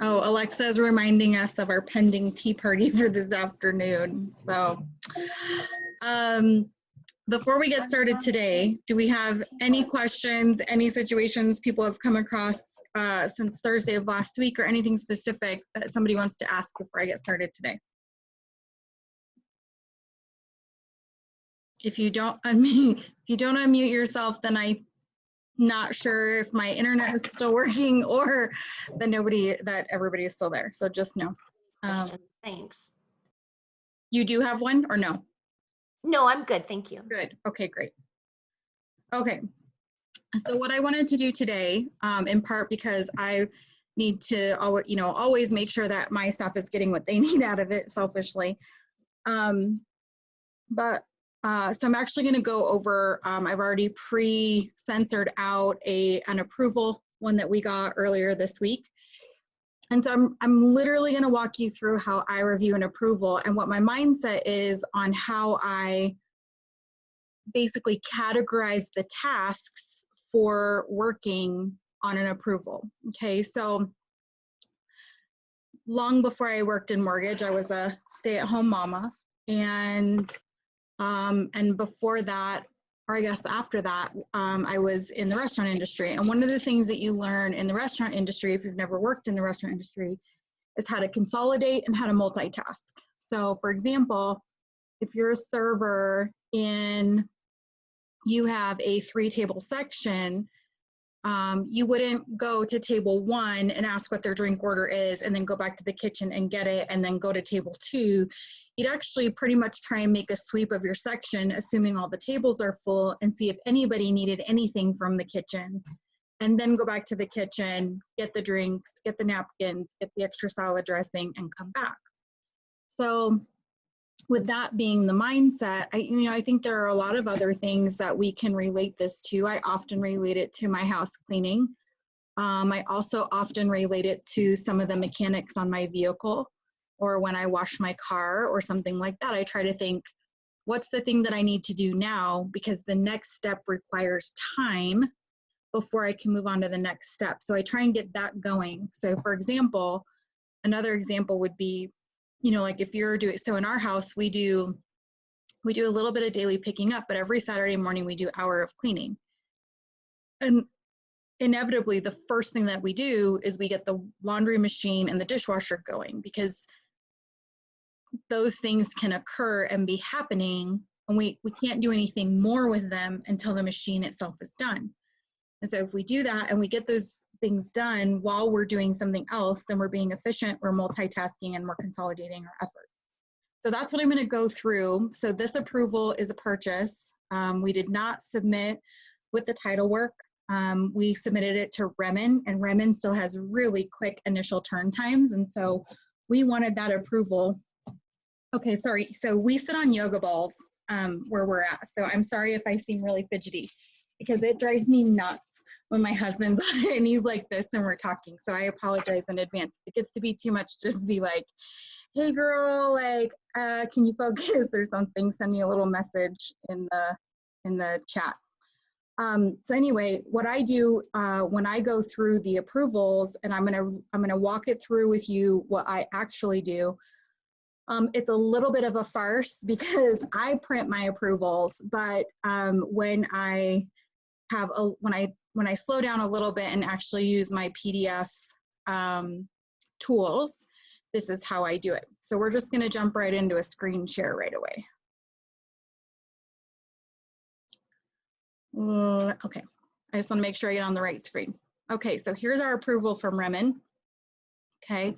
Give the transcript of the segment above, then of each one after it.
Oh, Alexa is reminding us of our pending tea party for this afternoon. So before we get started today, do we have any questions, any situations people have come across since Thursday of last week, or anything specific that somebody wants to ask before I get started today? If you don't unmute yourself, then I'm not sure if my internet is still working or that everybody is still there. So just know. Thanks. You do have one or no? No, I'm good. Thank you. Good. Okay, great. Okay. So what I wanted to do today, in part because I need to always make sure that my staff is getting what they need out of it selfishly. So I'm actually going to go over, I've already pre-censored out an approval one that we got earlier this week. And so I'm literally going to walk you through how I review an approval and what my mindset is on how I basically categorize the tasks for working on an approval. Okay, so long before I worked in mortgage, I was a stay-at-home mama, and before that, or I guess after that, I was in the restaurant industry. And one of the things that you learn in the restaurant industry, if you've never worked in the restaurant industry, is how to consolidate and how to multitask. So for example, if you're a server and you have a 3-table section, you wouldn't go to table 1 and ask what their drink order is and then go back to the kitchen and get it and then go to table 2. You'd actually pretty much try and make a sweep of your section, assuming all the tables are full, and see if anybody needed anything from the kitchen, and then go back to the kitchen, get the drinks, get the napkins, get the extra salad dressing, and come back. So with that being the mindset, I think there are a lot of other things that we can relate this to. I often relate it to my house cleaning. I also often relate it to some of the mechanics on my vehicle, or when I wash my car or something like that. I try to think, what's the thing that I need to do now? Because the next step requires time before I can move on to the next step. So I try and get that going. So for example, another example would be, like if you're doing, so in our house, we do a little bit of daily picking up, but every Saturday morning we do hour of cleaning. And inevitably, the first thing that we do is we get the laundry machine and the dishwasher going, because those things can occur and be happening, and we can't do anything more with them until the machine itself is done. And so if we do that and we get those things done while we're doing something else, then we're being efficient, we're multitasking, and we're consolidating our efforts. So that's what I'm going to go through. So this approval is a purchase. We did not submit with the title work. We submitted it to Remen, and Remen still has really quick initial turn times. And so we wanted that approval. Okay, sorry. So we sit on yoga balls where we're at. So I'm sorry if I seem really fidgety, because it drives me nuts when my husband's on it and he's like this and we're talking. So I apologize in advance. If it gets to be too much, just be like, hey girl, like, can you focus or something? Send me a little message in the chat. So anyway, what I do when I go through the approvals, and I'm gonna walk it through with you what I actually do. It's a little bit of a farce because I print my approvals, but when I slow down a little bit and actually use my PDF tools, this is how I do it. So we're just going to jump right into a screen share right away. Okay, I just want to make sure I get on the right screen. Okay, so here's our approval from Remen. Okay,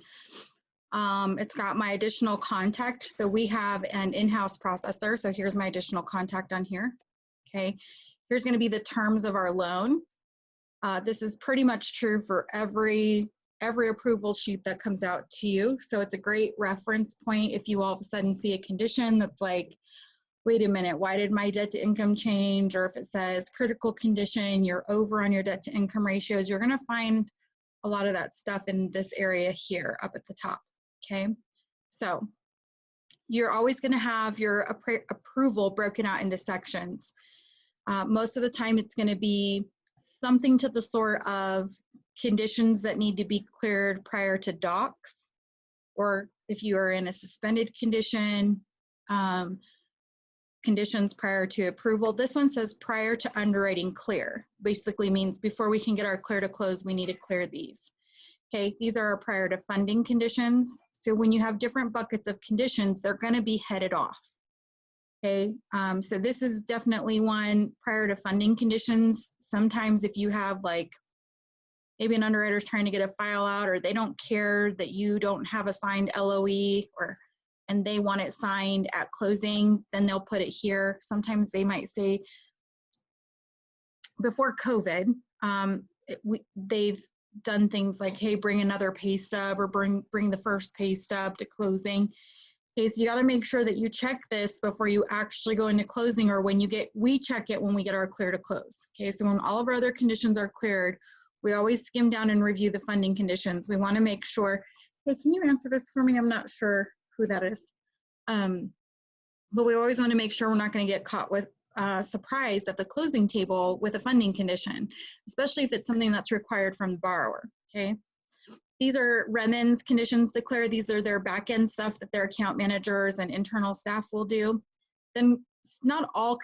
it's got my additional contact. So we have an in-house processor. So here's my additional contact on here. Okay, here's going to be the terms of our loan. This is pretty much true for every approval sheet that comes out to you. So it's a great reference point if you all of a sudden see a condition that's like, wait a minute, why did my debt to income change? Or if it says critical condition, you're over on your debt to income ratios, you're gonna find a lot of that stuff in this area here up at the top, okay? So you're always gonna have your approval broken out into sections. Most of the time it's gonna be something to the sort of conditions that need to be cleared prior to docs, or if you are in a suspended condition, conditions prior to approval. This one says prior to underwriting clear. Basically means before we can get our clear to close, we need to clear these. Okay, these are our prior to funding conditions. So when you have different buckets of conditions, they're going to be headed off. Okay, so this is definitely one prior to funding conditions. Sometimes if you have like maybe an underwriter's trying to get a file out, or they don't care that you don't have a signed LOE, and they want it signed at closing, then they'll put it here. Sometimes they might say, before COVID, they've done things like, hey, bring another pay stub, or bring the first pay stub to closing. Okay, so you got to make sure that you check this before you actually go into closing, or when we check it when we get our clear to close. Okay, so when all of our other conditions are cleared, we always skim down and review the funding conditions. We want to make sure, hey, can you answer this for me? I'm not sure who that is. But we always want to make sure we're not going to get caught with surprised at the closing table with a funding condition, especially if it's something that's required from the borrower. Okay. These are Remen's conditions declared. These are their back-end stuff that their account managers and internal staff will do. Then not all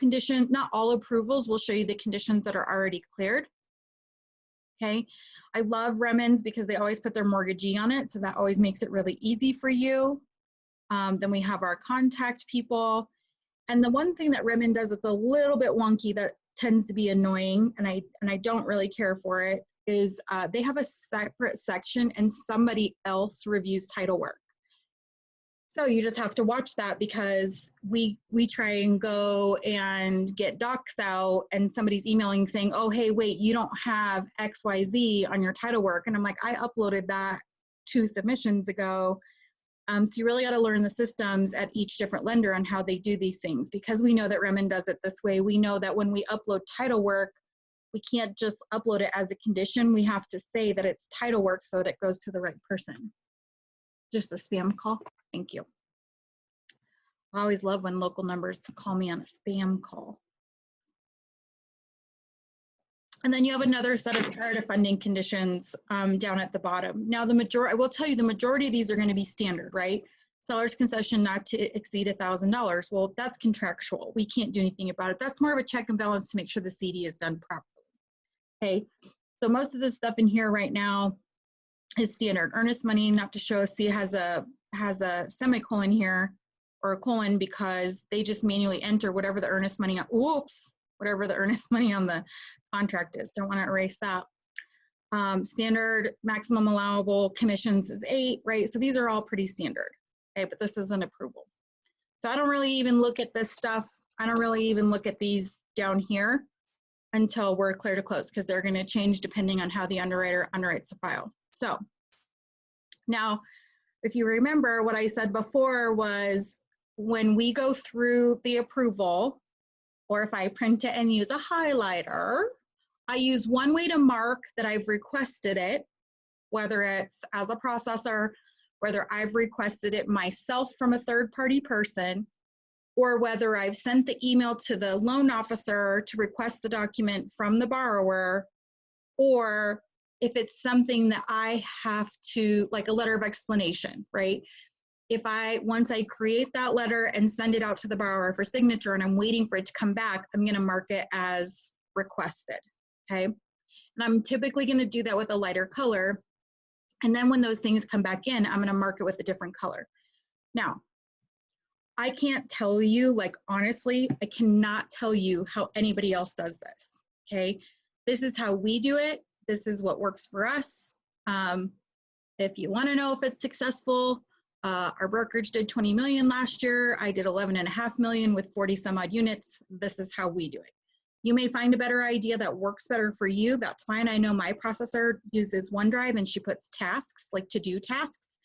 approvals will show you the conditions that are already cleared. Okay, I love Remen's because they always put their mortgagee on it, so that always makes it really easy for you. Then we have our contact people. And the one thing that Remen does that's a little bit wonky that tends to be annoying, and I don't really care for it, is they have a separate section and somebody else reviews title work. So you just have to watch that, because we try and go and get docs out and somebody's emailing saying, oh, hey, wait, you don't have XYZ on your title work. And I'm like, I uploaded that 2 submissions ago. So you really got to learn the systems at each different lender on how they do these things. Because we know that Remen does it this way, we know that when we upload title work, we can't just upload it as a condition. We have to say that it's title work so that it goes to the right person. Just a spam call. Thank you. I always love when local numbers call me on a spam call. And then you have another set of prior to funding conditions down at the bottom. Now, I will tell you, the majority of these are going to be standard, right? Seller's concession not to exceed $1,000. Well, that's contractual. We can't do anything about it. That's more of a check and balance to make sure the CD is done properly. Okay, so most of the stuff in here right now is standard. Earnest money not to show. See, it has a semicolon here, or a colon, because they just manually enter whatever the earnest money on, whatever the earnest money on the contract is. Don't want to erase that. Standard maximum allowable commissions is 8, right? So these are all pretty standard, okay? But this is an approval. So I don't really even look at this stuff. I don't really even look at these down here until we're clear to close, because they're going to change depending on how the underwriter underwrites the file. So now, if you remember, what I said before was, when we go through the approval, or if I print it and use a highlighter, I use one way to mark that I've requested it, whether it's as a processor, whether I've requested it myself from a third-party person, or whether I've sent the email to the loan officer to request the document from the borrower, or if it's something that I have to, like a letter of explanation, right? Once I create that letter and send it out to the borrower for signature and I'm waiting for it to come back, I'm going to mark it as requested, okay? And I'm typically going to do that with a lighter color. And then when those things come back in, I'm going to mark it with a different color. Now, I can't tell you, like, honestly, I cannot tell you how anybody else does this, okay? This is how we do it. This is what works for us. If you want to know if it's successful, our brokerage did 20 million last year. I did 11.5 million with 40 some odd units. This is how we do it. You may find a better idea that works better for you. That's fine. I know my processor uses OneDrive and she puts tasks, like to-do tasks.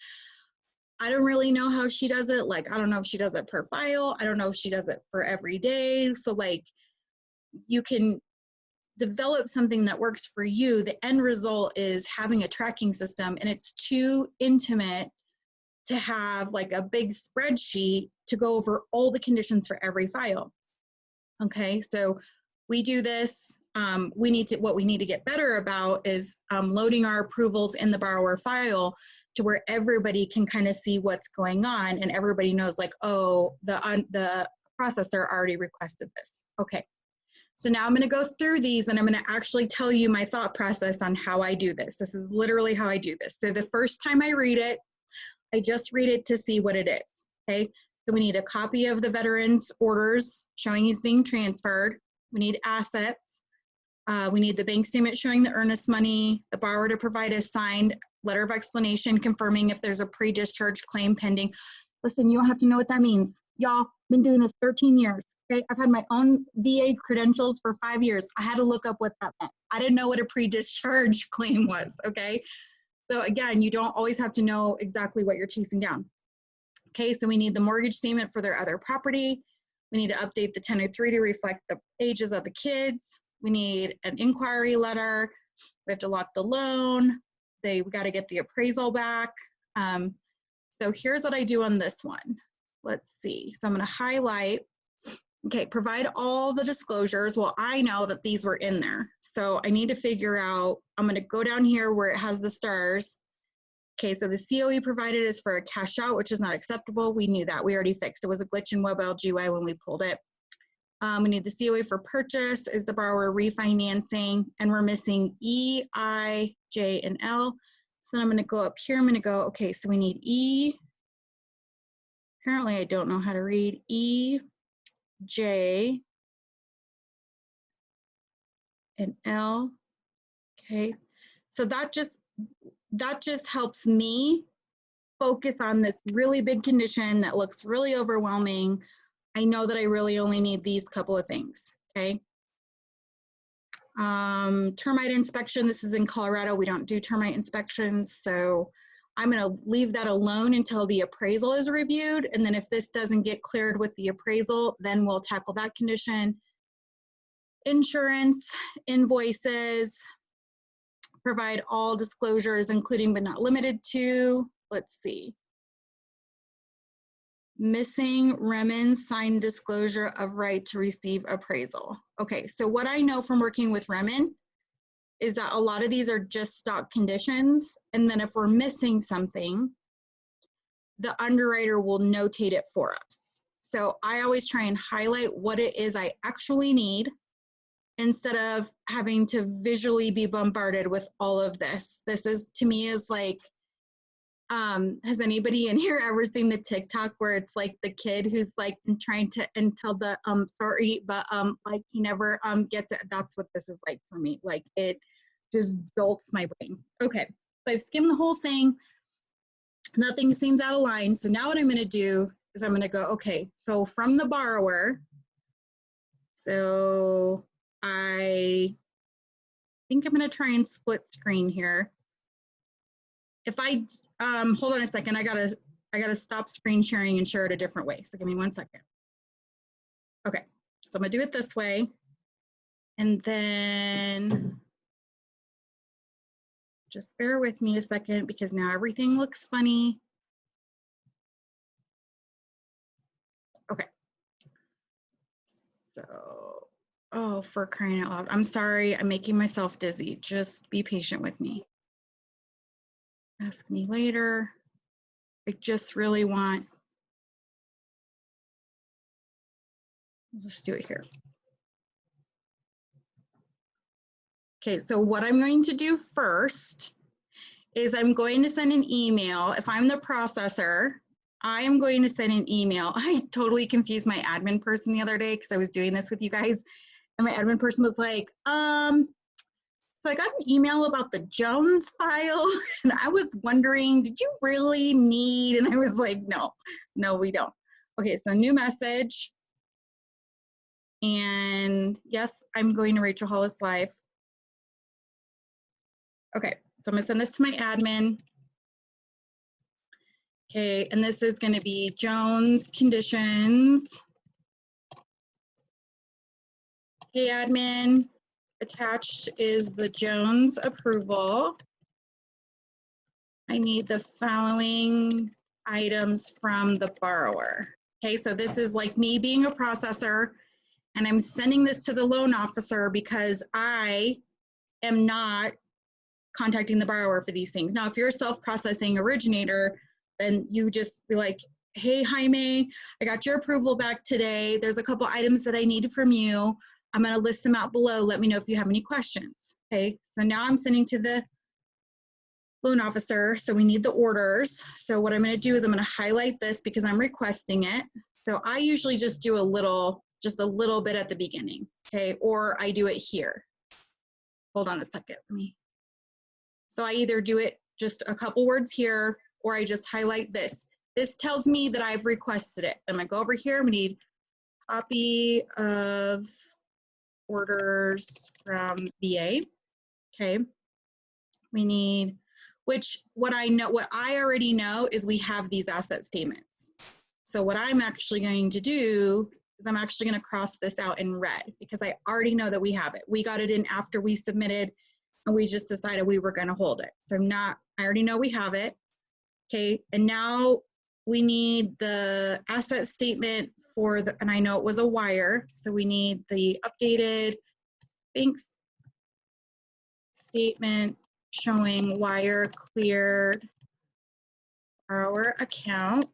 I don't really know how she does it. Like, I don't know if she does it per file. I don't know if she does it for every day. So like, you can develop something that works for you. The end result is having a tracking system, and it's too intimate to have like a big spreadsheet to go over all the conditions for every file. Okay, so we do this. what we need to get better about is loading our approvals in the borrower file to where everybody can kind of see what's going on and everybody knows like, oh, the processor already requested this. Okay. So now I'm going to go through these and I'm going to actually tell you my thought process on how I do this. This is literally how I do this. So the first time I read it, I just read it to see what it is. Okay. So we need a copy of the veteran's orders showing he's being transferred. We need assets. We need the bank statement showing the earnest money, the borrower to provide a signed letter of explanation confirming if there's a pre-discharge claim pending. Listen, you don't have to know what that means. Y'all, been doing this 13 years, okay? I've had my own VA credentials for 5 years. I had to look up what that meant. I didn't know what a pre-discharge claim was, okay? So again, you don't always have to know exactly what you're chasing down. Okay, so we need the mortgage statement for their other property. We need to update the 1003 to reflect the ages of the kids. We need an inquiry letter. We have to lock the loan. We got to get the appraisal back. So here's what I do on this one. Let's see. So I'm going to highlight. Okay, provide all the disclosures. Well, I know that these were in there. So I need to figure out, I'm going to go down here where it has the stars. Okay, so the COE provided is for a cash out, which is not acceptable. We knew that. We already fixed. It was a glitch in WebLGY when we pulled it. We need the COE for purchase. Is the borrower refinancing? And we're missing E, I, J, and L. So then I'm going to go up here. I'm going to go, okay, so we need E. Apparently, I don't know how to read E, J, and L. Okay, so that just helps me focus on this really big condition that looks really overwhelming. I know that I really only need these couple of things, okay? Termite inspection, this is in Colorado. We don't do termite inspections, so I'm gonna leave that alone until the appraisal is reviewed. And then if this doesn't get cleared with the appraisal, then we'll tackle that condition. Insurance, invoices, provide all disclosures, including but not limited to, let's see. Missing Remen's signed disclosure of right to receive appraisal. Okay, so what I know from working with Remen is that a lot of these are just stock conditions. And then if we're missing something, the underwriter will notate it for us. So I always try and highlight what it is I actually need instead of having to visually be bombarded with all of this. This is, to me, is like, has anybody in here ever seen the TikTok where it's like the kid who's like trying to tell the sorry, but like he never gets it? That's what this is like for me. Like it just jolts my brain. Okay, so I've skimmed the whole thing. Nothing seems out of line. So now what I'm going to do is I'm going to go, okay, so from the borrower. So I think I'm going to try and split screen here. If I, hold on a second, I gotta stop screen sharing and share it a different way. So give me 1 second. Okay, so I'm gonna do it this way. And then just bear with me a second because now everything looks funny. Okay. So, oh, for crying out loud. I'm sorry, I'm making myself dizzy. Just be patient with me. Ask me later. I just really want, I'll just do it here. Okay, so what I'm going to do first is I'm going to send an email. If I'm the processor, I am going to send an email. I totally confused my admin person the other day because I was doing this with you guys. And my admin person was like, so I got an email about the Jones file. And I was wondering, did you really need? And I was like, no, we don't. Okay, so new message. And yes, I'm going to Rachel Hollis Live. Okay, so I'm gonna send this to my admin. Okay, and this is gonna be Jones conditions. Hey admin, attached is the Jones approval. I need the following items from the borrower. Okay, so this is like me being a processor and I'm sending this to the loan officer because I am not contacting the borrower for these things. Now, if you're a self-processing originator, then you just be like, hey, Jaime, I got your approval back today. There's a couple items that I need from you. I'm going to list them out below. Let me know if you have any questions. Okay, so now I'm sending to the loan officer. So we need the orders. So what I'm going to do is I'm going to highlight this because I'm requesting it. So I usually just do just a little bit at the beginning. Okay, or I do it here. Hold on a second. So I either do it just a couple words here, or I just highlight this. This tells me that I've requested it. I'm gonna go over here. We need copy of orders from VA. Okay. We need, what I already know is we have these asset statements. So what I'm actually going to do is I'm actually going to cross this out in red because I already know that we have it. We got it in after we submitted and we just decided we were going to hold it. So I already know we have it. Okay, and now we need the asset statement and I know it was a wire, so we need the updated bank statement showing wire cleared borrower account.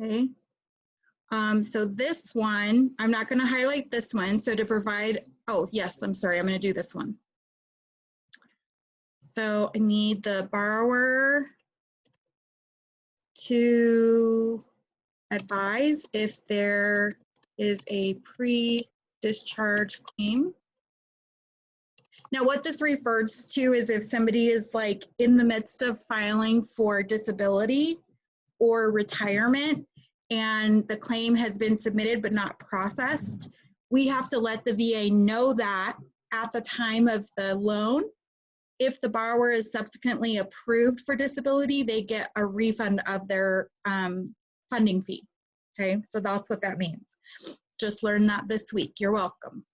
Okay. So this one, I'm not going to highlight this one. So to provide, oh yes, I'm sorry, I'm going to do this one. So I need the borrower to advise if there is a pre-discharge claim. Now what this refers to is if somebody is like in the midst of filing for disability or retirement and the claim has been submitted but not processed, we have to let the VA know that at the time of the loan. If the borrower is subsequently approved for disability, they get a refund of their funding fee. Okay, so that's what that means. Just learned that this week. You're welcome.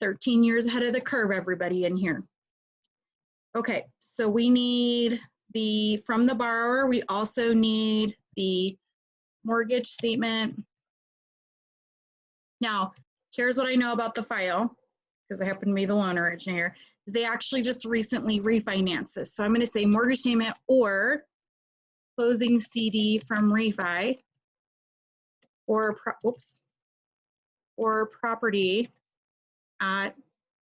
13 years ahead of the curve, everybody in here. Okay, so we need from the borrower, we also need the mortgage statement. Now, here's what I know about the file, because I happen to be the loan originator, is they actually just recently refinanced this. So I'm going to say mortgage statement or closing CD from refi or property at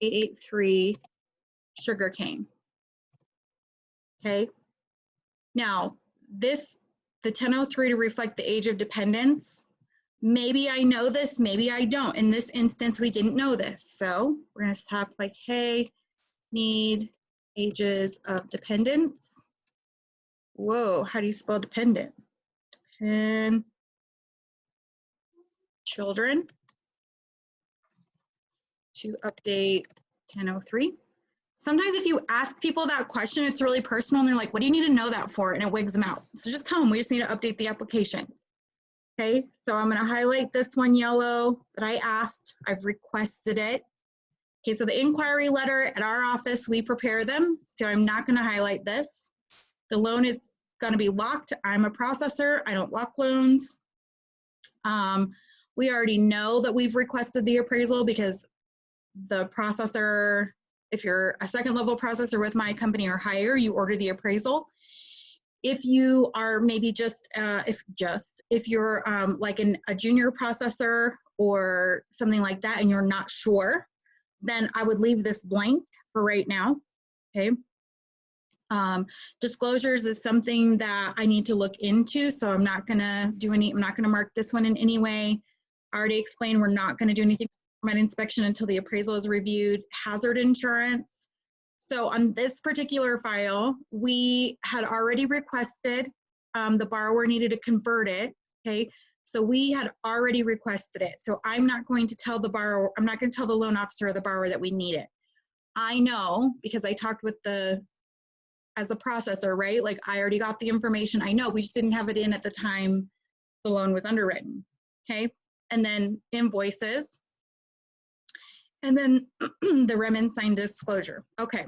883 Sugarcane. Okay. Now, the 1003 to reflect the age of dependents. Maybe I know this, maybe I don't. In this instance, we didn't know this. So we're going to have like, hey, need ages of dependents. Whoa, how do you spell dependent? And children to update 1003. Sometimes if you ask people that question, it's really personal and they're like, what do you need to know that for? And it wigs them out. So just tell them we just need to update the application. Okay, so I'm going to highlight this one yellow that I asked. I've requested it. Okay, so the inquiry letter at our office, we prepare them. So I'm not going to highlight this. The loan is going to be locked. I'm a processor. I don't lock loans. We already know that we've requested the appraisal because the processor, if you're a second level processor with my company or higher, you order the appraisal. If you are maybe if you're like a junior processor or something like that and you're not sure, then I would leave this blank for right now, okay? Disclosures is something that I need to look into, so I'm not gonna mark this one in any way. I already explained we're not gonna do anything from an inspection until the appraisal is reviewed. Hazard insurance. So on this particular file, we had already requested, the borrower needed to convert it, okay? So we had already requested it. So I'm not going to tell the borrower, I'm not going to tell the loan officer or the borrower that we need it. I know because I talked with as a processor, right? Like I already got the information. I know we just didn't have it in at the time the loan was underwritten, okay? And then invoices. And then the Remen signed disclosure. Okay.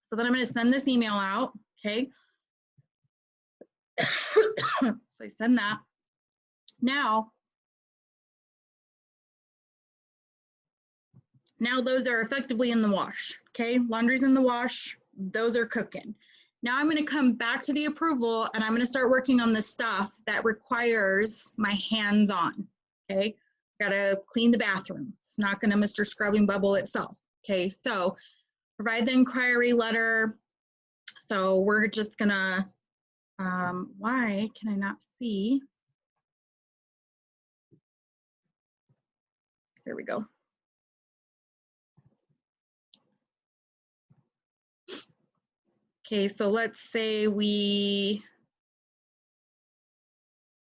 So then I'm going to send this email out, okay? So I send that. Now, Now those are effectively in the wash, okay? Laundry's in the wash, those are cooking. Now I'm gonna come back to the approval and I'm gonna start working on the stuff that requires my hands-on, okay? Gotta clean the bathroom. It's not gonna Mr. Scrubbing Bubble itself, okay? So provide the inquiry letter. So we're just gonna, why can I not see? There we go. Okay, so let's say we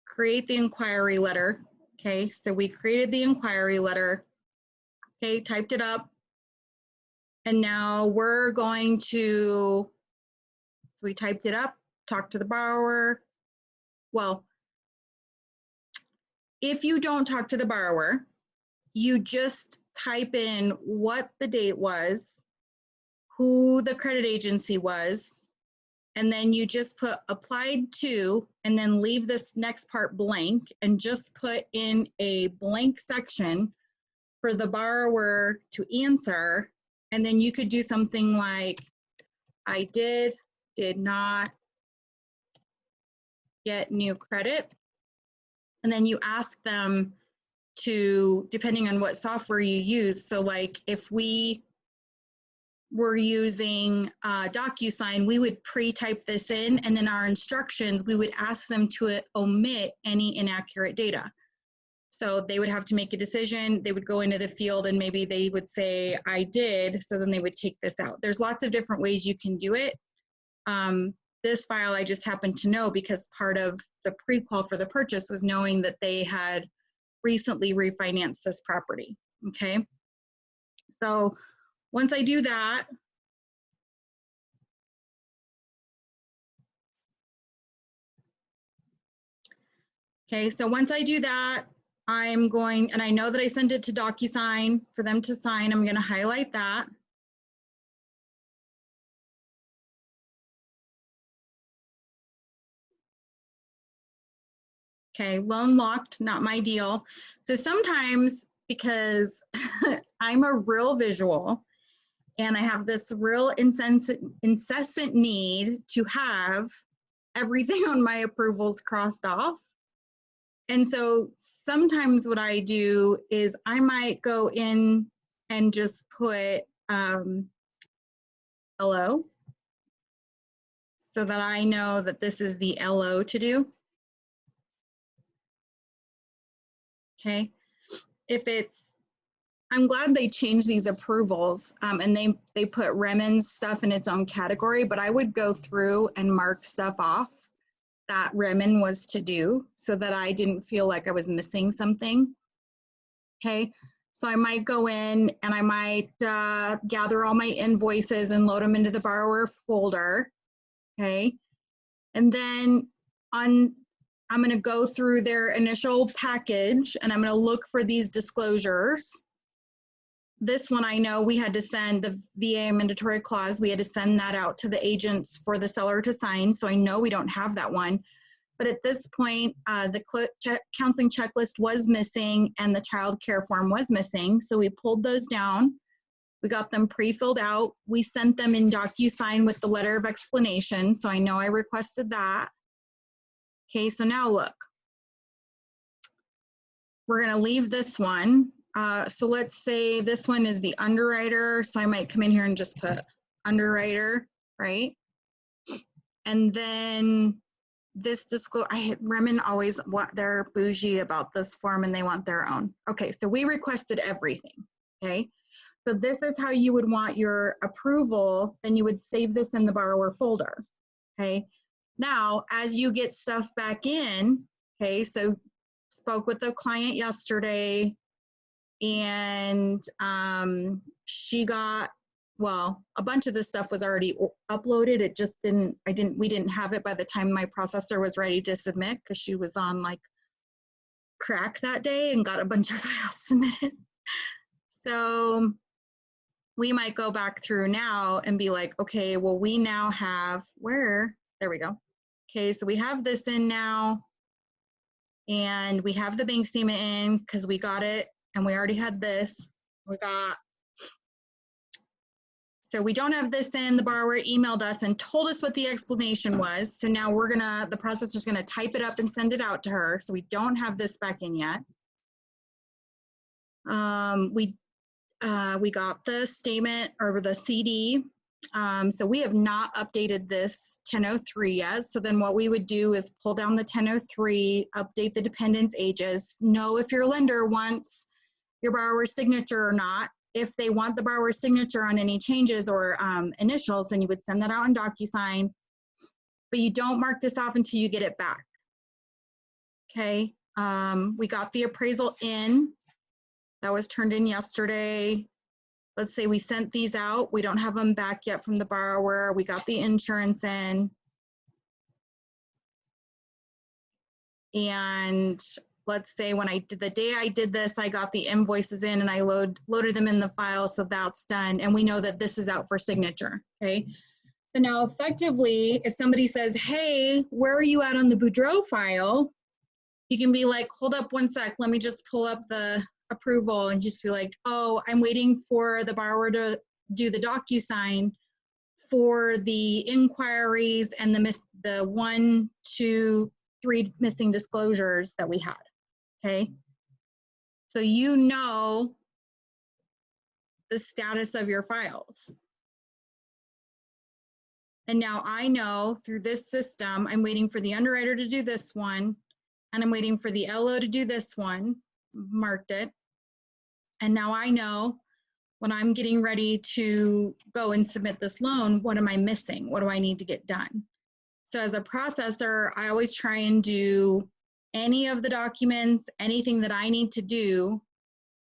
create the inquiry letter. Okay, so we created the inquiry letter. Okay, typed it up. And now we're going to, so we typed it up, talk to the borrower. Well, if you don't talk to the borrower, you just type in what the date was, who the credit agency was, and then you just put applied to, and then leave this next part blank and just put in a blank section for the borrower to answer. And then you could do something like, I did not get new credit. And then you ask them to, depending on what software you use. So like if we were using DocuSign, we would pre-type this in, and then our instructions, we would ask them to omit any inaccurate data. So they would have to make a decision, they would go into the field and maybe they would say, I did, so then they would take this out. There's lots of different ways you can do it. This file I just happened to know because part of the pre-qual for the purchase was knowing that they had recently refinanced this property, okay? So once I do that, okay, so once I do that, I'm going, and I know that I sent it to DocuSign for them to sign. I'm going to highlight that. Okay, loan locked, not my deal. So sometimes, because I'm a real visual and I have this real incessant need to have everything on my approvals crossed off. And so sometimes what I do is I might go in and just put LO so that I know that this is the LO to do. Okay. If it's, I'm glad they changed these approvals and they put Remen's stuff in its own category, but I would go through and mark stuff off that Remen was to do so that I didn't feel like I was missing something. Okay, so I might go in and I might gather all my invoices and load them into the borrower folder. Okay, and then I'm going to go through their initial package and I'm going to look for these disclosures. This one I know we had to send the VA mandatory clause. We had to send that out to the agents for the seller to sign. So I know we don't have that one. But at this point, the counseling checklist was missing and the child care form was missing. So we pulled those down. We got them pre-filled out. We sent them in DocuSign with the letter of explanation. So I know I requested that. Okay, so now look. We're gonna leave this one. So let's say this one is the underwriter. So I might come in here and just put underwriter, right? And then this disclosure, Remen always they're bougie about this form and they want their own. Okay, so we requested everything, okay? So this is how you would want your approval, then you would save this in the borrower folder, okay? Now, as you get stuff back in, okay, so spoke with the client yesterday and she got, well, a bunch of this stuff was already uploaded. It just we didn't have it by the time my processor was ready to submit because she was on like crack that day and got a bunch of files submitted. So we might go back through now and be like, okay, well, we now have there we go. Okay, so we have this in now and we have the bank statement in because we got it and we already had this. We got So we don't have this in. The borrower emailed us and told us what the explanation was. So now the processor's gonna type it up and send it out to her. So we don't have this back in yet. We got the statement or the CD. So we have not updated this 1003 yet. So then what we would do is pull down the 1003, update the dependents' ages, know if your lender wants your borrower's signature or not. If they want the borrower's signature on any changes or initials, then you would send that out in DocuSign, but you don't mark this off until you get it back. Okay, we got the appraisal in. That was turned in yesterday. Let's say we sent these out. We don't have them back yet from the borrower. We got the insurance in. And let's say the day I did this, I got the invoices in and I loaded them in the file, so that's done. And we know that this is out for signature, okay? So now effectively, if somebody says, hey, where are you at on the Boudreaux file? You can be like, hold up one sec, let me just pull up the approval and just be like, oh, I'm waiting for the borrower to do the DocuSign for the inquiries and the 1, 2, 3 missing disclosures that we had, okay? So you know the status of your files. And now I know through this system, I'm waiting for the underwriter to do this one, and I'm waiting for the LO to do this one, marked it. And now I know when I'm getting ready to go and submit this loan, what am I missing? What do I need to get done? So as a processor, I always try and do any of the documents, anything that I need to do,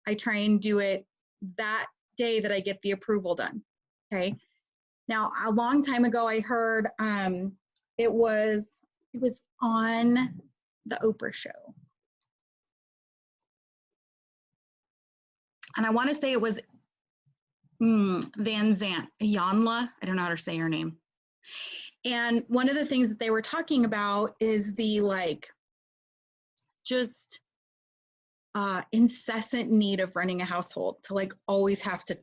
I try and do it that day that I get the approval done, okay? Now, a long time ago, I heard it was on the Oprah show. And I want to say it was Van Zant, Yanla, I don't know how to say her name. And one of the things that they were talking about is the just incessant need of running a household to always have to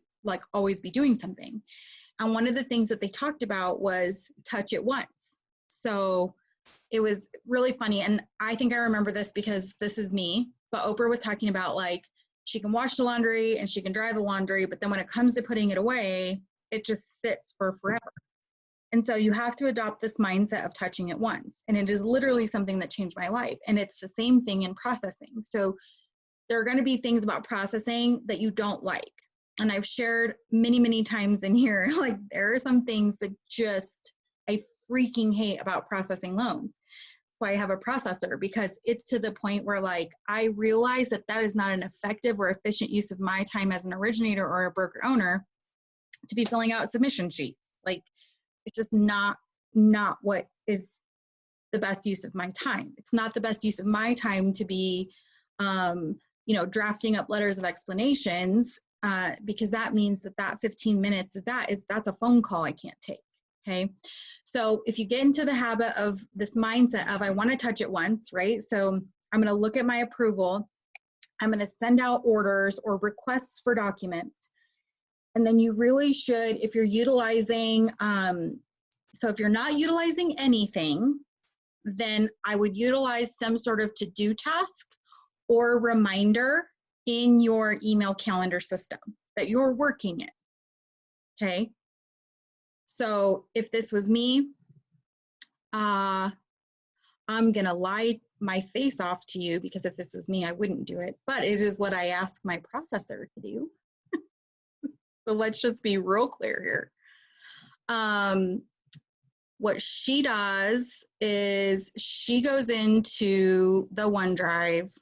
always be doing something. And one of the things that they talked about was touch it once. So it was really funny. And I think I remember this because this is me, but Oprah was talking about she can wash the laundry and she can dry the laundry, but then when it comes to putting it away, it just sits for forever. And so you have to adopt this mindset of touching it once. And it is literally something that changed my life. And it's the same thing in processing. So there are going to be things about processing that you don't like. And I've shared many, many times in here, there are some things that I freaking hate about processing loans. That's why I have a processor, because it's to the point where I realize that is not an effective or efficient use of my time as an originator or a broker owner to be filling out submission sheets. It's just not what is the best use of my time. It's not the best use of my time to be, drafting up letters of explanations, because that means that 15 minutes that's a phone call I can't take. Okay. So if you get into the habit of this mindset of I want to touch it once, right? So I'm going to look at my approval. I'm going to send out orders or requests for documents. And then you really should, if you're utilizing, so if you're not utilizing anything, then I would utilize some sort of to-do task or reminder in your email calendar system that you're working in, okay? So if this was me, I'm gonna lie my face off to you, because if this was me, I wouldn't do it, but it is what I ask my processor to do. So let's just be real clear here. What she does is she goes into the OneDrive.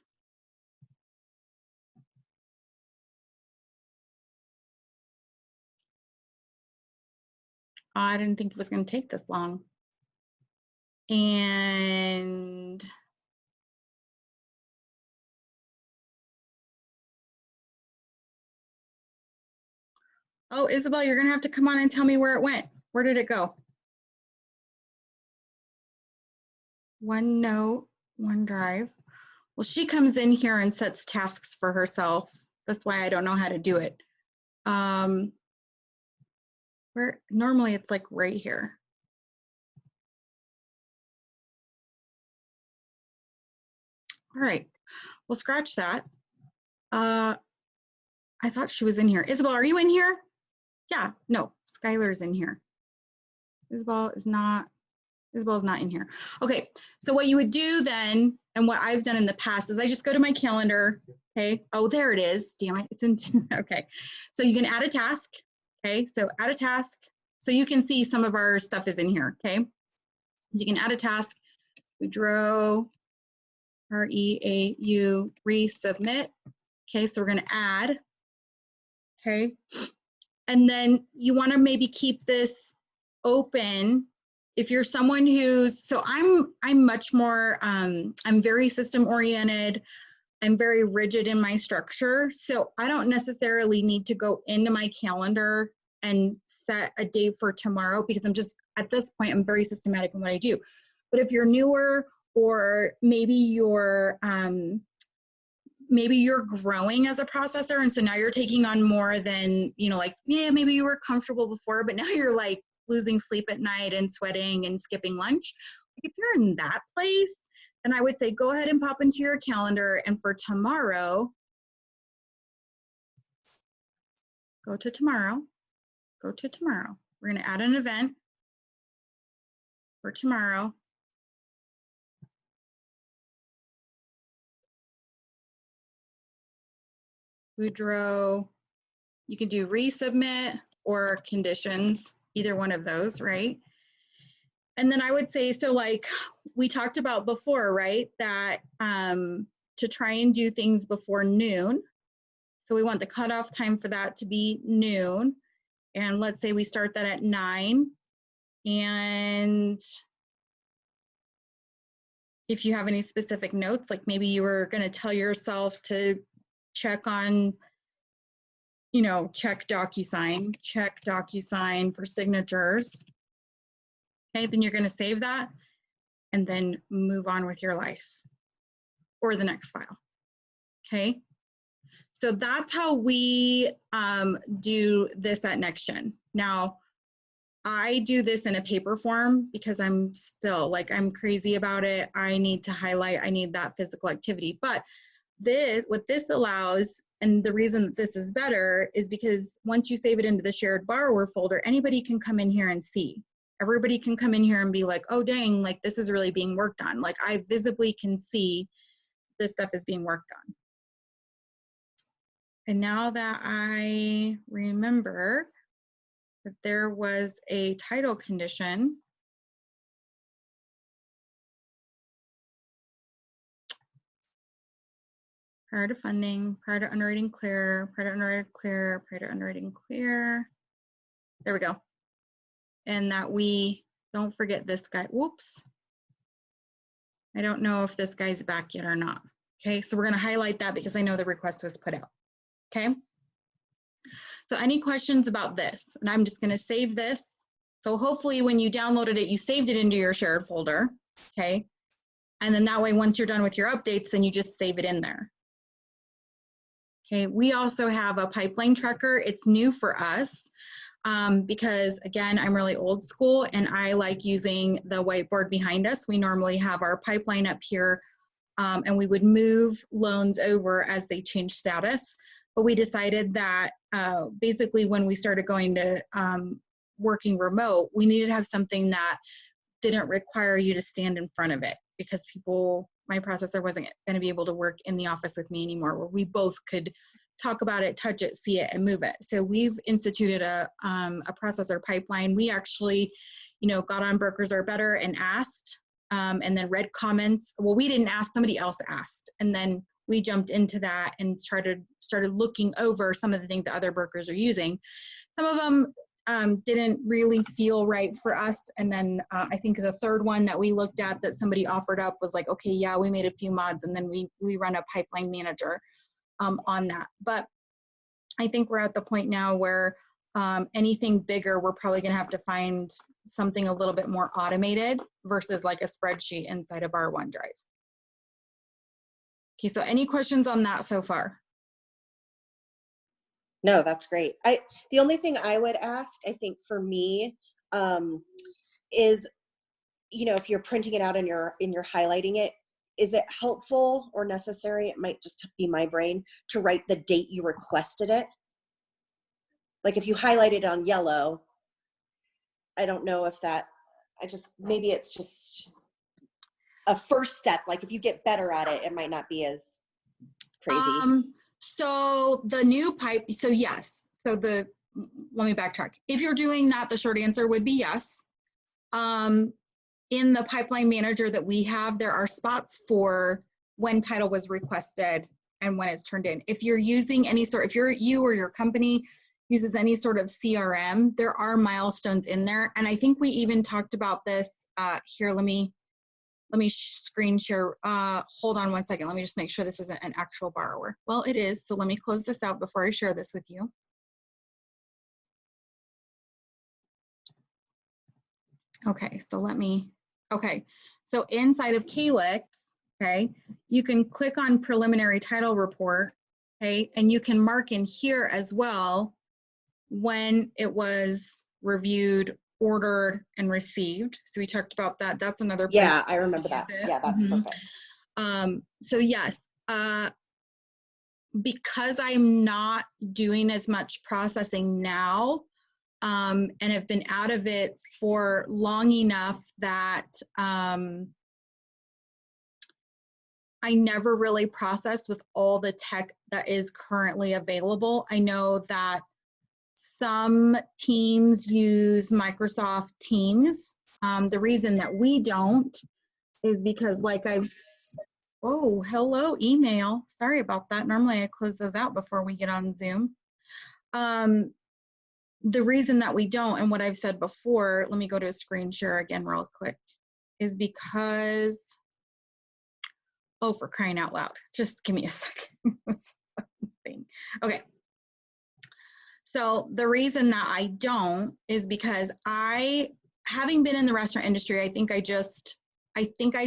I didn't think it was going to take this long. And oh, Isabel, you're going to have to come on and tell me where it went. Where did it go? OneNote, OneDrive. Well, she comes in here and sets tasks for herself. That's why I don't know how to do it. where normally it's like right here. All right, we'll scratch that. I thought she was in here. Isabel, are you in here? Yeah, no, Skylar's in here. Isabel is not in here. Okay, so what you would do then, and what I've done in the past, is I just go to my calendar, okay? Oh, there it is, damn it, it's in, okay. So you can add a task, okay? So add a task, so you can see some of our stuff is in here, okay? You can add a task, Boudreau, R-E-A-U, resubmit, okay? So we're gonna add, okay? And then you wanna maybe keep this open. If you're someone who's, so I'm much more, I'm very system oriented. I'm very rigid in my structure. So I don't necessarily need to go into my calendar and set a date for tomorrow, because I'm just, at this point, I'm very systematic in what I do. But if you're newer, or maybe you're growing as a processor, and so now you're taking on more than, you know, like, yeah, maybe you were comfortable before, but now you're like losing sleep at night and sweating and skipping lunch. If you're in that place, then I would say go ahead and pop into your calendar, and for tomorrow, go to tomorrow. We're going to add an event for tomorrow. Boudreau, you can do resubmit or conditions, either one of those, right? And then I would say, so like we talked about before, right, that to try and do things before noon. So we want the cutoff time for that to be noon. And let's say we start that at 9. And if you have any specific notes, like maybe you were going to tell yourself to check on, you know, check DocuSign for signatures. Okay, then you're going to save that and then move on with your life or the next file. Okay, so that's how we do this at NextGen. Now, I do this in a paper form because I'm still like, I'm crazy about it. I need to highlight, I need that physical activity. But what this allows, and the reason that this is better, is because once you save it into the shared borrower folder, anybody can come in here and see. Everybody can come in here and be like, oh dang, like this is really being worked on. Like I visibly can see this stuff is being worked on. And now that I remember that there was a title condition, prior to funding, prior to underwriting clear, prior to underwriting clear, prior to underwriting clear. There we go. And that we don't forget this guy. Whoops. I don't know if this guy's back yet or not. Okay, so we're going to highlight that because I know the request was put out. Okay. So any questions about this? And I'm just going to save this. So hopefully when you downloaded it, you saved it into your shared folder. Okay. And then that way, once you're done with your updates, then you just save it in there. Okay, we also have a pipeline tracker. It's new for us because again, I'm really old school and I like using the whiteboard behind us. We normally have our pipeline up here and we would move loans over as they change status. But we decided that basically when we started going to working remote, we needed to have something that didn't require you to stand in front of it, because my processor wasn't going to be able to work in the office with me anymore, where we both could talk about it, touch it, see it, and move it. So we've instituted a processor pipeline. We actually, you know, got on Brokers Are Better and asked, and then read comments. Well, we didn't ask, somebody else asked, and then we jumped into that and started looking over some of the things that other brokers are using. Some of them didn't really feel right for us. And then I think the third one that we looked at that somebody offered up was like, okay, yeah, we made a few mods and then we run a pipeline manager on that. But I think we're at the point now where anything bigger, we're probably gonna have to find something a little bit more automated versus like a spreadsheet inside of our OneDrive. Okay, so any questions on that so far? No, that's great. The only thing I would ask, I think for me, is, if you're printing it out and you're highlighting it, is it helpful or necessary? It might just be my brain to write the date you requested it. Like if you highlight it on yellow, I don't know if that, maybe it's just a first step. Like if you get better at it, it might not be as crazy. So the new pipe, so yes. So let me backtrack. If you're doing that, the short answer would be yes. In the pipeline manager that we have, there are spots for when title was requested and when it's turned in. If you're using any sort, if you or your company uses any sort of CRM, there are milestones in there. And I think we even talked about this here. Let me screen share. Hold on one second. Let me just make sure this isn't an actual borrower. Well, it is. So let me close this out before I share this with you. Okay, so so inside of Calyx, okay, you can click on preliminary title report, okay, and you can mark in here as well when it was reviewed, ordered, and received. So we talked about that. That's another place. Yeah, I remember that. Yeah, that's perfect. So yes, because I'm not doing as much processing now, and have been out of it for long enough that I never really processed with all the tech that is currently available. I know that some teams use Microsoft Teams. The reason that we don't is because oh, hello, email. Sorry about that. Normally I close those out before we get on Zoom. The reason that we don't, and what I've said before, let me go to a screen share again real quick, is because, oh, for crying out loud, just give me a second. Okay. So the reason that I don't is because having been in the restaurant industry, I think I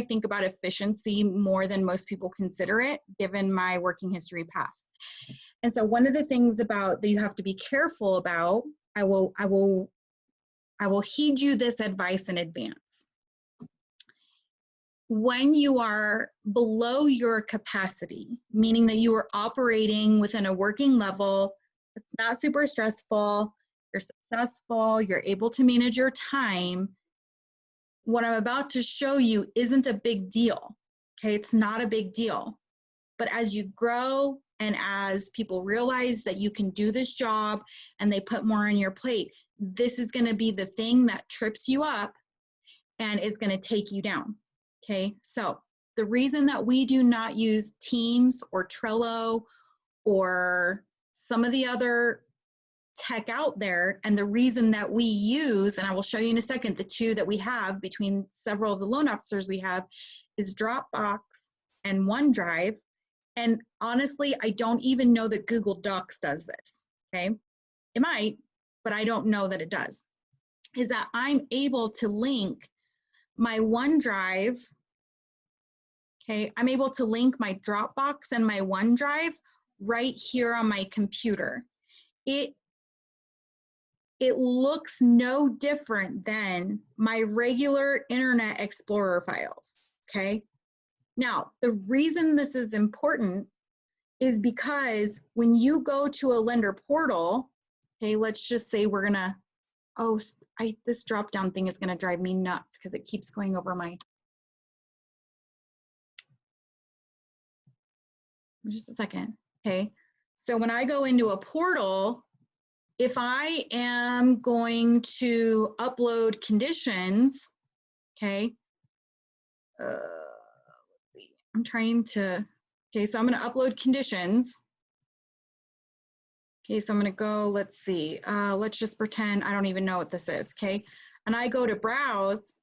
think about efficiency more than most people consider it, given my working history past. And so one of the things that you have to be careful about, I will heed you this advice in advance. When you are below your capacity, meaning that you are operating within a working level, it's not super stressful, you're successful, you're able to manage your time, what I'm about to show you isn't a big deal, okay? It's not a big deal. But as you grow and as people realize that you can do this job and they put more on your plate, this is going to be the thing that trips you up and is going to take you down, okay? So the reason that we do not use Teams or Trello or some of the other tech out there, and the reason that we use, and I will show you in a second, the two that we have between several of the loan officers we have, is Dropbox and OneDrive. And honestly, I don't even know that Google Docs does this, okay? It might, but I don't know that it does. Is that I'm able to link my OneDrive, okay? I'm able to link my Dropbox and my OneDrive right here on my computer. It looks no different than my regular Internet Explorer files, okay? Now, the reason this is important is because when you go to a lender portal, okay, let's just say we're gonna, this drop-down thing is gonna drive me nuts because it keeps going over just a second, okay? So when I go into a portal, if I am going to upload conditions, okay, let's see, I'm trying to, okay, so I'm gonna upload conditions. Okay, so I'm gonna go, let's see, let's just pretend I don't even know what this is, okay? And I go to browse,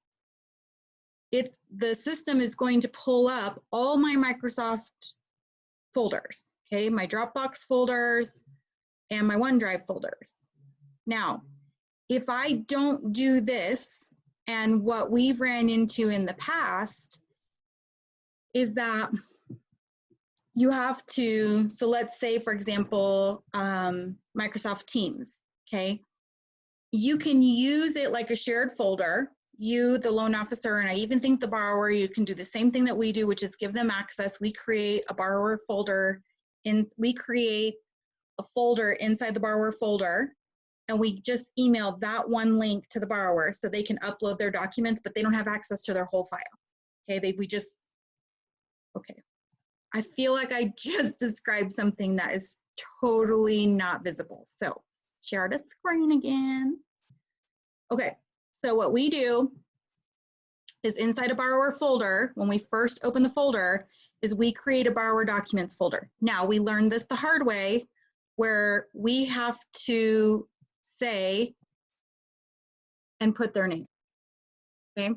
the system is going to pull up all my Microsoft folders, okay? My Dropbox folders and my OneDrive folders. Now, if I don't do this, and what we've ran into in the past is that you have to, so let's say, for example, Microsoft Teams, okay? You can use it like a shared folder. You, the loan officer, and I even think the borrower, you can do the same thing that we do, which is give them access. We create a borrower folder, we create a folder inside the borrower folder, and we just email that one link to the borrower so they can upload their documents, but they don't have access to their whole file. Okay, okay. I feel like I just described something that is totally not visible. So share the screen again. Okay, so what we do is inside a borrower folder, when we first open the folder, is we create a borrower documents folder. Now, we learned this the hard way, where we have to say and put their name, okay?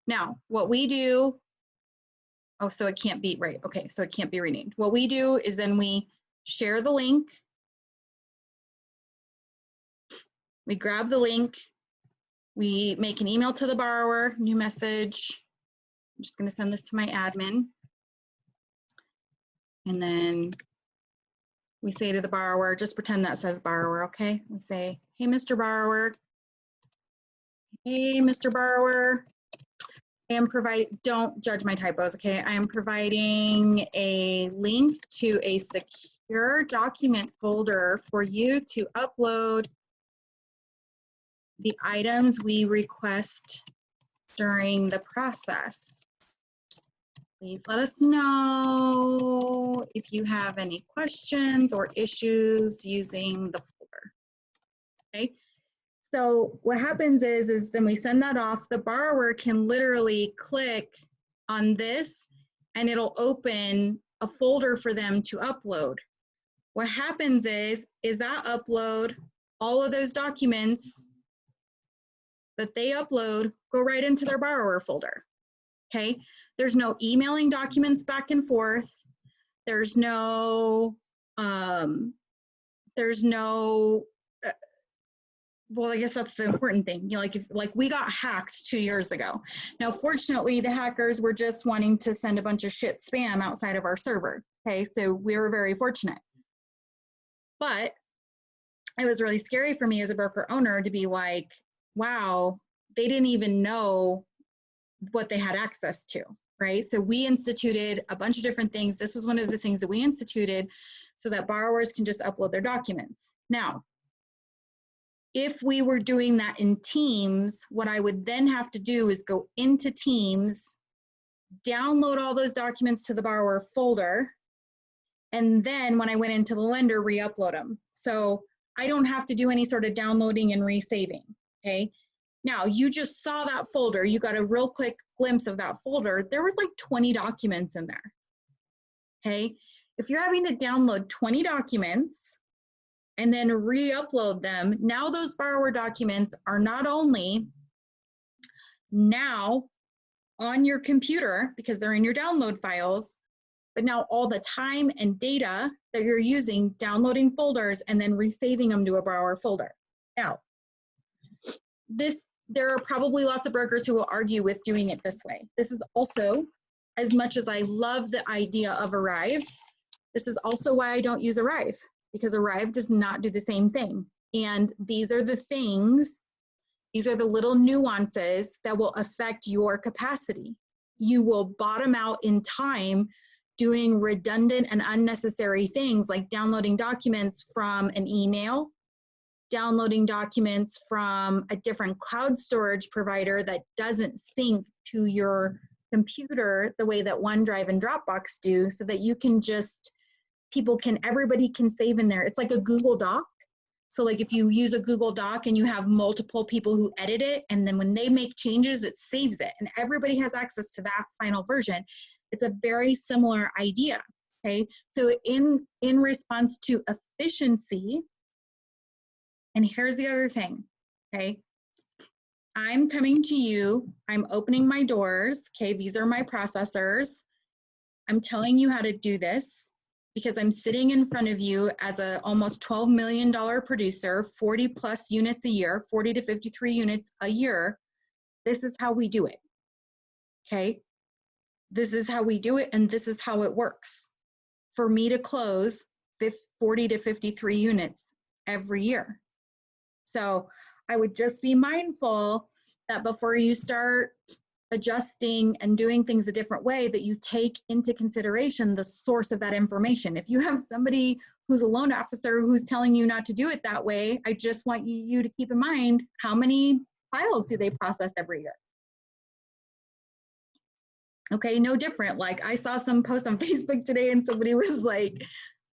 Now, what we do, oh, so it can't be, right, okay, so it can't be renamed. What we do is then we share the link, we grab the link, we make an email to the borrower, new message. I'm just gonna send this to my admin. And then we say to the borrower, just pretend that says borrower, okay? We say, hey, Mr. Borrower. Hey, Mr. Borrower. I am don't judge my typos, okay? I am providing a link to a secure document folder for you to upload the items we request during the process. Please let us know if you have any questions or issues using the folder, okay? So what happens is then we send that off. The borrower can literally click on this and it'll open a folder for them to upload. What happens is that upload, all of those documents that they upload go right into their borrower folder, okay? There's no emailing documents back and forth. There's no, well, I guess that's the important thing. You know, like we got hacked 2 years ago. Now, fortunately, the hackers were just wanting to send a bunch of shit spam outside of our server. Okay, so we were very fortunate. But it was really scary for me as a broker owner to be like, wow, they didn't even know what they had access to, right? So we instituted a bunch of different things. This was one of the things that we instituted so that borrowers can just upload their documents. Now, if we were doing that in Teams, what I would then have to do is go into Teams, download all those documents to the borrower folder, and then when I went into the lender, re-upload them. So I don't have to do any sort of downloading and resaving, okay? Now, you just saw that folder. You got a real quick glimpse of that folder. There was like 20 documents in there, okay? If you're having to download 20 documents and then re-upload them, now those borrower documents are not only now on your computer because they're in your download files, but now all the time and data that you're using downloading folders and then resaving them to a borrower folder. Now, there are probably lots of brokers who will argue with doing it this way. This is also, as much as I love the idea of Arrive, this is also why I don't use Arrive, because Arrive does not do the same thing. And these are the things, these are the little nuances that will affect your capacity. You will bottom out in time doing redundant and unnecessary things like downloading documents from an email, downloading documents from a different cloud storage provider that doesn't sync to your computer the way that OneDrive and Dropbox do, so that you can just, everybody can save in there. It's like a Google Doc. So like if you use a Google Doc and you have multiple people who edit it, and then when they make changes, it saves it, and everybody has access to that final version. It's a very similar idea, okay? So in response to efficiency, and here's the other thing, okay? I'm coming to you, I'm opening my doors, okay? These are my processors. I'm telling you how to do this because I'm sitting in front of you as a almost $12 million producer, 40 plus units a year, 40 to 53 units a year. This is how we do it, okay? This is how we do it, and this is how it works. for me to close 40 to 53 units every year. So I would just be mindful that before you start adjusting and doing things a different way, that you take into consideration the source of that information. If you have somebody who's a loan officer who's telling you not to do it that way, I just want you to keep in mind, how many files do they process every year? Okay, no different. Like, I saw some post on Facebook today and somebody was like,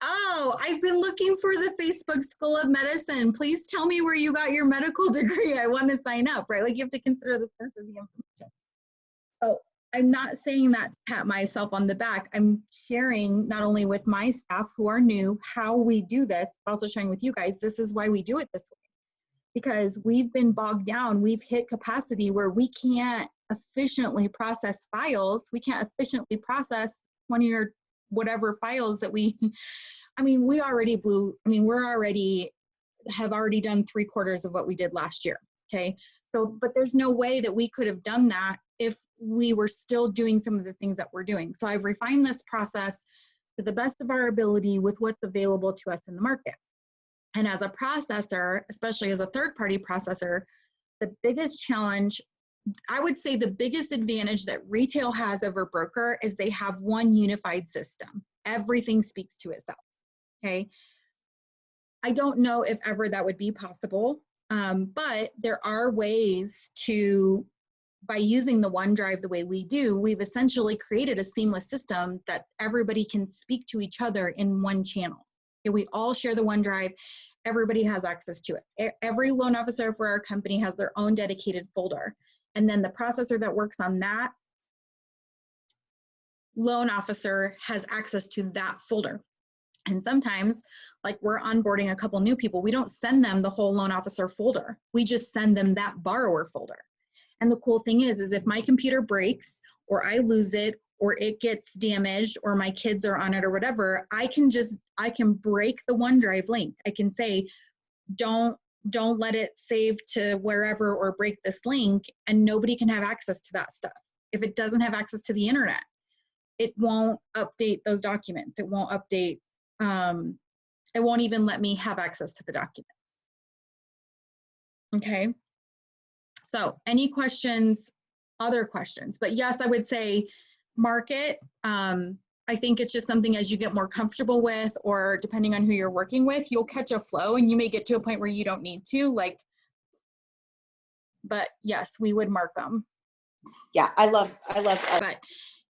oh, I've been looking for the Facebook School of Medicine. Please tell me where you got your medical degree. I want to sign up, right? Like, you have to consider the source of the information. So I'm not saying that to pat myself on the back. I'm sharing not only with my staff who are new how we do this, but also sharing with you guys, this is why we do it this way. Because we've been bogged down. We've hit capacity where we can't efficiently process files. We can't efficiently process 20 or whatever files that we have already done 3/4 of what we did last year. Okay. So, but there's no way that we could have done that if we were still doing some of the things that we're doing. So I've refined this process to the best of our ability with what's available to us in the market. And as a processor, especially as a third-party processor, the biggest challenge, I would say the biggest advantage that retail has over broker is they have one unified system. Everything speaks to itself, okay? I don't know if ever that would be possible, but there are ways to, by using the OneDrive the way we do, we've essentially created a seamless system that everybody can speak to each other in one channel. We all share the OneDrive. Everybody has access to it. Every loan officer for our company has their own dedicated folder. And then the processor that works on that loan officer has access to that folder. And sometimes, like, we're onboarding a couple new people, we don't send them the whole loan officer folder. We just send them that borrower folder. And the cool thing is if my computer breaks or I lose it or it gets damaged or my kids are on it or whatever, I can break the OneDrive link. I can say, don't let it save to wherever or break this link, and nobody can have access to that stuff. If it doesn't have access to the internet, it won't update those documents. It won't update, it won't even let me have access to the document. Okay. So any questions, other questions? But yes, I would say market. I think it's just something as you get more comfortable with, or depending on who you're working with, you'll catch a flow and you may get to a point where you don't need to, like, but yes, we would mark them. Yeah, I love. But,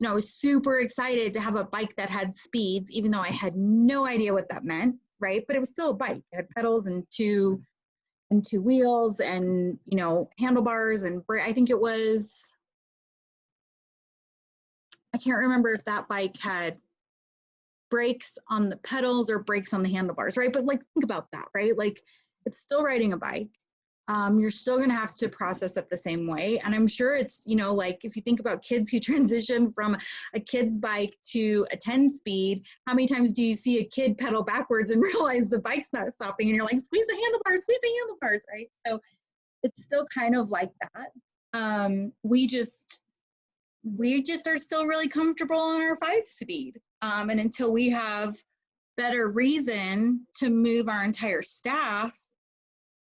I was super excited to have a bike that had speeds, even though I had no idea what that meant, right? But it was still a bike. It had pedals and two wheels and, handlebars and I think it was, I can't remember if that bike had brakes on the pedals or brakes on the handlebars, right? But like, think about that, right? Like, it's still riding a bike. You're still going to have to process it the same way. And I'm sure it's, like, if you think about kids who transition from a kid's bike to a 10-speed, how many times do you see a kid pedal backwards and realize the bike's not stopping? And you're like, squeeze the handlebars, right? So it's still kind of like that. We just are still really comfortable on our 5-speed. And until we have better reason to move our entire staff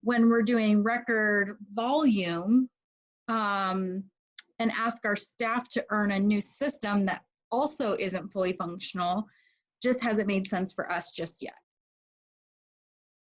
when we're doing record volume, and ask our staff to earn a new system that also isn't fully functional, just hasn't made sense for us just yet.